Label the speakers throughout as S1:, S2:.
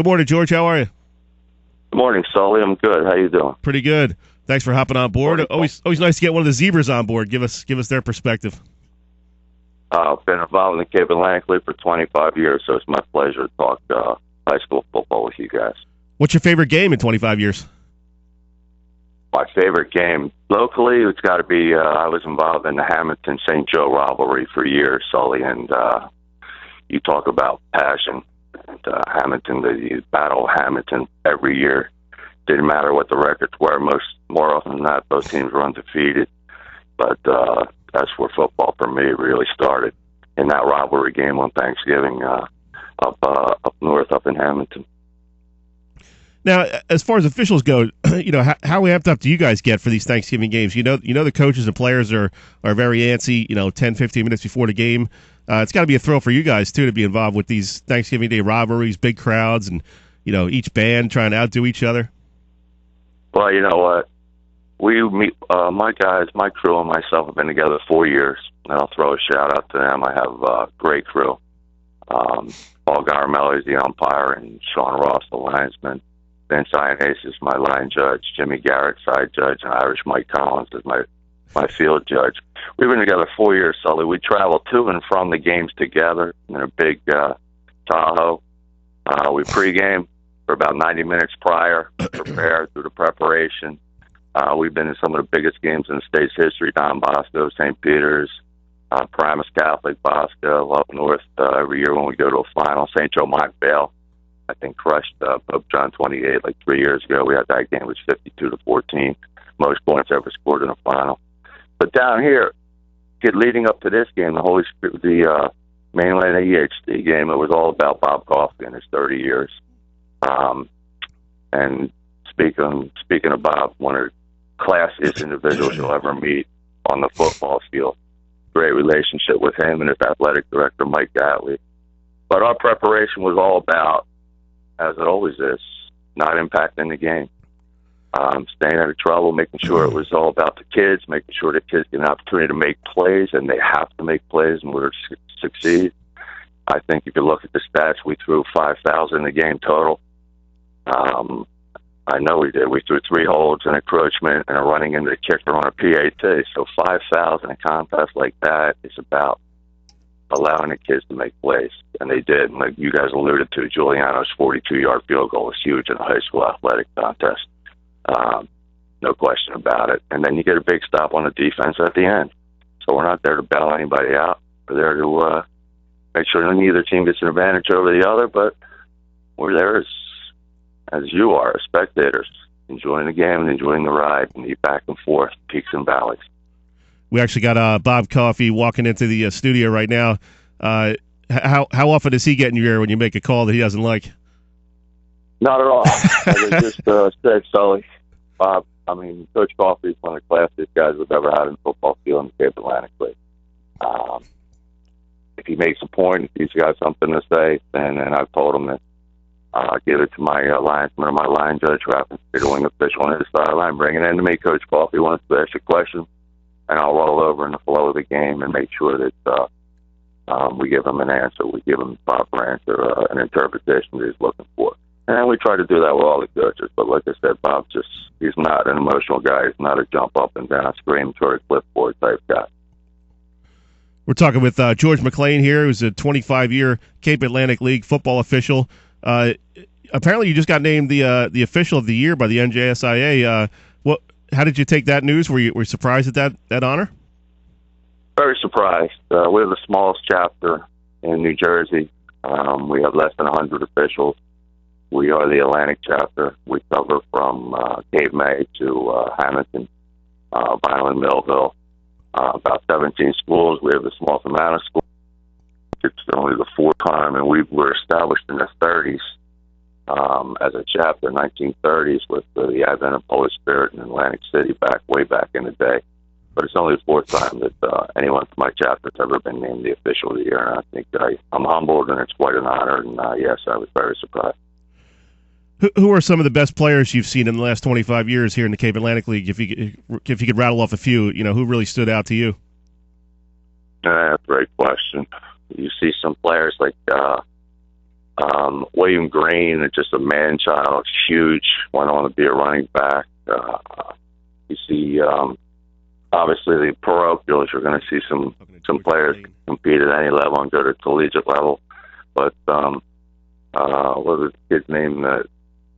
S1: Good morning, George. How are you?
S2: Good morning, Sully. I'm good. How you doing?
S1: Pretty good. Thanks for hopping on board. Always nice to get one of the Zebras on board. Give us their perspective.
S2: I've been involved in the Cape Atlantic League for 25 years, so it's my pleasure to talk high school football with you guys.
S1: What's your favorite game in 25 years?
S2: My favorite game locally, it's got to be. I was involved in the Hamilton-St. Joe rivalry for years, Sully, and you talk about passion. And, Hamilton, the Battle of Hamilton every year. Didn't matter what the records were. More often than not, both teams were undefeated. But that's where football for me really started, in that rivalry game on Thanksgiving up north, up in Hamilton.
S1: Now, as far as officials go, how amped up do you guys get for these Thanksgiving games? You know the coaches and players are very antsy, 10, 15 minutes before the game. It's got to be a thrill for you guys, too, to be involved with these Thanksgiving Day rivalries, big crowds, and, each band trying to outdo each other.
S2: Well, you know what? My guys, my crew, and myself have been together 4 years, and I'll throw a shout-out to them. I have a great crew. Paul Garmelli is the umpire, and Sean Ross, the linesman. Vince Ionace is my line judge. Jimmy Garrett, side judge, and Irish Mike Collins is my field judge. We've been together 4 years, Sully. We travel to and from the games together in a big Tahoe. We pregame for about 90 minutes prior, prepare through the preparation. We've been in some of the biggest games in the state's history: Don Bosco, St. Peter's, Paramus Catholic, Bosco, up north every year when we go to a final. St. Joe Montbale, I think, crushed Pope John 28 like 3 years ago. We had that game. It was 52-14, most points ever scored in a final. But down here, leading up to this game, the Mainland EHC game, it was all about Bob Coffey and his 30 years. And speaking of Bob, one of the classiest individuals you'll ever meet on the football field. Great relationship with him and his athletic director, Mike Gatley. But our preparation was all about, as it always is, not impacting the game. Staying out of trouble, making sure it was all about the kids, making sure the kids get an opportunity to make plays, and they have to make plays in order to succeed. I think if you look at the stats, we threw 5,000 in the game total. I know we did. We threw 3 holds, an encroachment, and a running into the kicker on a PAT. So 5,000 in a contest like that is about allowing the kids to make plays, and they did. And like you guys alluded to, Giuliano's 42-yard field goal was huge in a high school athletic contest. No question about it. And then you get a big stop on the defense at the end. So we're not there to bail anybody out. We're there to make sure neither team gets an advantage over the other, but we're there as you are, as spectators, enjoying the game and enjoying the ride and the back and forth, peaks and valleys. We
S1: actually got Bob Coffey walking into the studio right now. How often does he get in your ear when you make a call that he doesn't like?
S2: Not at all. As I just said, Sully, Bob, Coach Coffey is one of the classiest guys we've ever had in the football field in the Cape Atlantic League. If he makes a point, if he's got something to say, then I've told him that give it to my linesman or my line judge who happens to be the wing official on his sideline. Bring it in to me. Coach Coffey wants to ask a question, and I'll roll over in the flow of the game and make sure that we give him an answer. We give him a proper answer, an interpretation that he's looking for. And we try to do that with all the coaches. But like I said, Bob he's not an emotional guy. He's not a jump up and down, scream toward a clipboard type guy.
S1: We're talking with George McClain here, who's a 25-year Cape Atlantic League football official. Apparently you just got named the official of the year by the NJSIAA. How did you take that news? Were you surprised at that honor?
S2: Very surprised. We're the smallest chapter in New Jersey. We have less than 100 officials. We are the Atlantic chapter. We cover from Cape May to Hamilton, Vineland, Millville, about 17 schools. We have the smallest amount of schools. It's only the 4th time, and we were established in the 30s as a chapter, 1930s, with the advent of Holy Spirit in Atlantic City way back in the day. But it's only the 4th time that anyone from my chapter has ever been named the official of the year, and I think I'm humbled, and it's quite an honor, and yes, I was very surprised.
S1: Who are some of the best players you've seen in the last 25 years here in the Cape Atlantic League? If you could rattle off a few, who really stood out to you?
S2: Great question. You see some players like William Green, just a man-child, huge, went on to be a running back. You see, obviously, the parochials, you're going to see some players compete at any level and go to collegiate level. But what was the kid's name?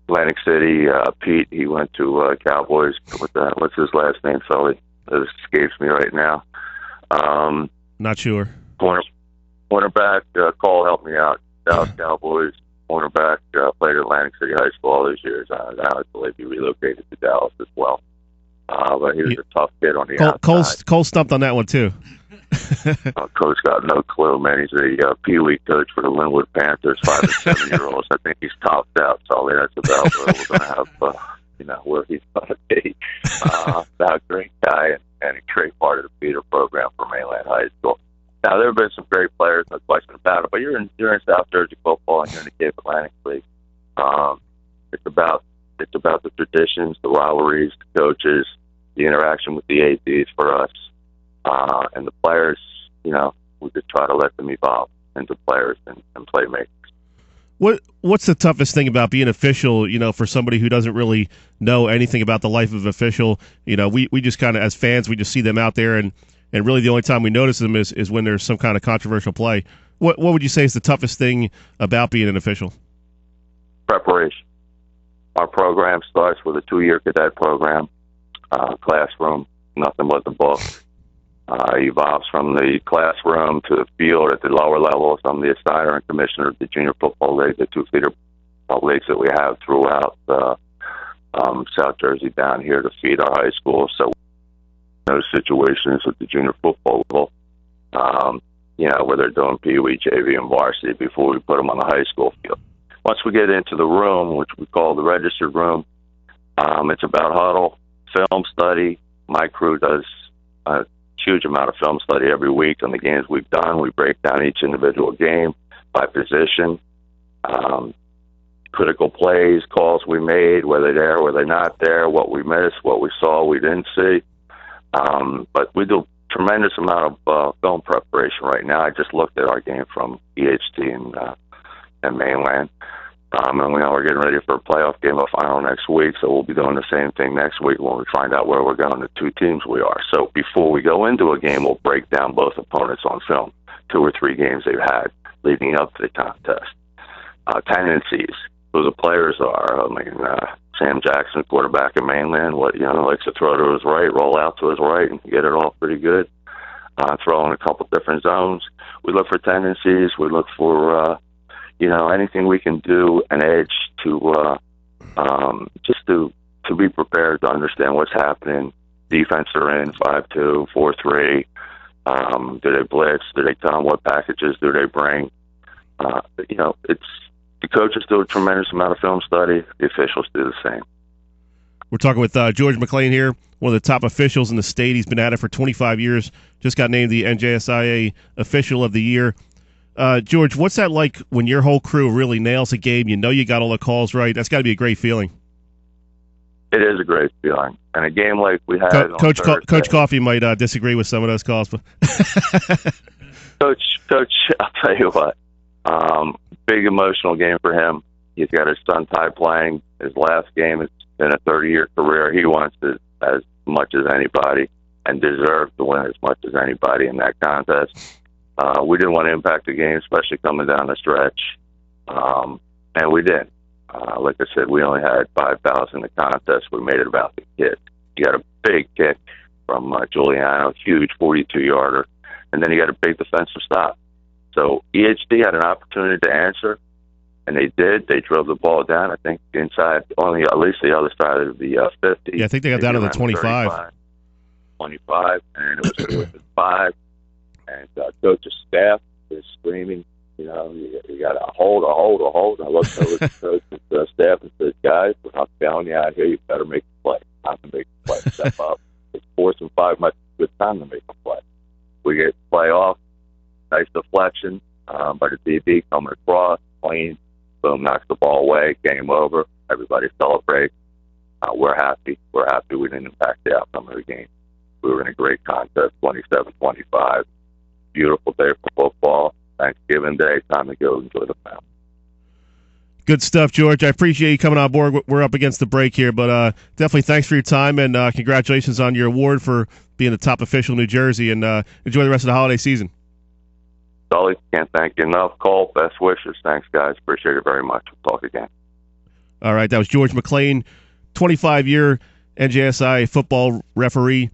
S2: Atlantic City, Pete, he went to Cowboys. What's his last name, Sully? It escapes me right now.
S1: Not sure.
S2: Cornerback, Cole helped me out. Dallas Cowboys, cornerback, played at Atlantic City High School all those years. I believe he relocated to Dallas as well. But he was a tough kid on the outside.
S1: Cole stumped on that one, too.
S2: Coach got no clue, man. He's a Pee-wee coach for the Linwood Panthers, 5 and 7-year-olds. I think he's topped out, so that's about where we're going to have, where he's going to be. A great guy and a great part of the feeder program for Mainland High School. Now, there have been some great players, no question about it, but you're in South Jersey football and you're in the Cape Atlantic League. It's about the traditions, the rivalries, the coaches, the interaction with the ADs for us. And the players, we could try to let them evolve into players and playmakers.
S1: What's the toughest thing about being official, for somebody who doesn't really know anything about the life of official? We just kind of, as fans, we just see them out there, and really the only time we notice them is when there's some kind of controversial play. What would you say is the toughest thing about being an official?
S2: Preparation. Our program starts with a 2-year cadet program, classroom, nothing but the book. Evolves from the classroom to the field at the lower levels. I'm the assigner and commissioner of the Junior Football League, the 2 feeder leagues that we have throughout South Jersey down here to feed our high school. So those situations at the junior football level, where they're doing Pee-wee, JV, and varsity before we put them on the high school field. Once we get into the room, which we call the registered room, it's about huddle, film study. My crew does a huge amount of film study every week on the games we've done. We break down each individual game by position, critical plays, calls we made, were they there, were they not there, what we missed, what we saw, we didn't see. But we do a tremendous amount of film preparation right now. I just looked at our game from EHT and Mainland. And we know we're getting ready for a playoff game, a final next week, so we'll be doing the same thing next week when we find out where we're going, the 2 teams we are. So before we go into a game, we'll break down both opponents on film, 2 or 3 games they've had leading up to the contest. Tendencies, who the players are. Sam Jackson, quarterback in Mainland, likes to throw to his right, roll out to his right, and get it off pretty good. Throw in a couple different zones. We look for tendencies. We look for anything we can do, an edge to just to be prepared to understand what's happening. Defense are in 5-2, 4-3. Do they blitz? Do they tell them what packages do they bring? It's the coaches do a tremendous amount of film study. The officials do the same.
S1: We're talking with George McClain here, one of the top officials in the state. He's been at it for 25 years. Just got named the NJSIAA Official of the Year. George, what's that like when your whole crew really nails a game? You got all the calls right. That's got to be a great feeling.
S2: It is a great feeling. And a game like we had
S1: Coach Coffey might disagree with some of those calls. But
S2: Coach, I'll tell you what, big emotional game for him. He's got his son Ty playing his last game. It's been a 30-year career. He wants it as much as anybody and deserves to win as much as anybody in that contest. We didn't want to impact the game, especially coming down the stretch, and we did. Like I said, we only had 5,000 in the contest. We made it about the kid. You got a big kick from Giuliano, huge 42-yarder, and then you got a big defensive stop. So EHD had an opportunity to answer, and they did. They drove the ball down, I think, inside on at least the other side of the 50.
S1: Yeah, I think they got down to the 25.
S2: 25, and it was within 5. And coach's staff is screaming, you got to hold. I looked over at the coach and the staff and said, guys, we're not bailing you out here. You better make the play. I can make the play. Step up. It's 4th and 5. Much good time to make a play. We get the play off. Nice deflection by the DB coming across, clean. Boom, knocks the ball away. Game over. Everybody celebrates. We're happy. We're happy we didn't impact the outcome of the game. We were in a great contest, 27-25. Beautiful day for football. Thanksgiving Day. Time to go enjoy the family.
S1: Good stuff, George. I appreciate you coming on board. We're up against the break here, but definitely thanks for your time, and congratulations on your award for being the top official in New Jersey, and enjoy the rest of the holiday season.
S2: Sully, can't thank you enough. Cole, best wishes. Thanks, guys. Appreciate it very much. We'll talk again.
S1: All right, that was George McClain, 25-year NJSIAA football referee.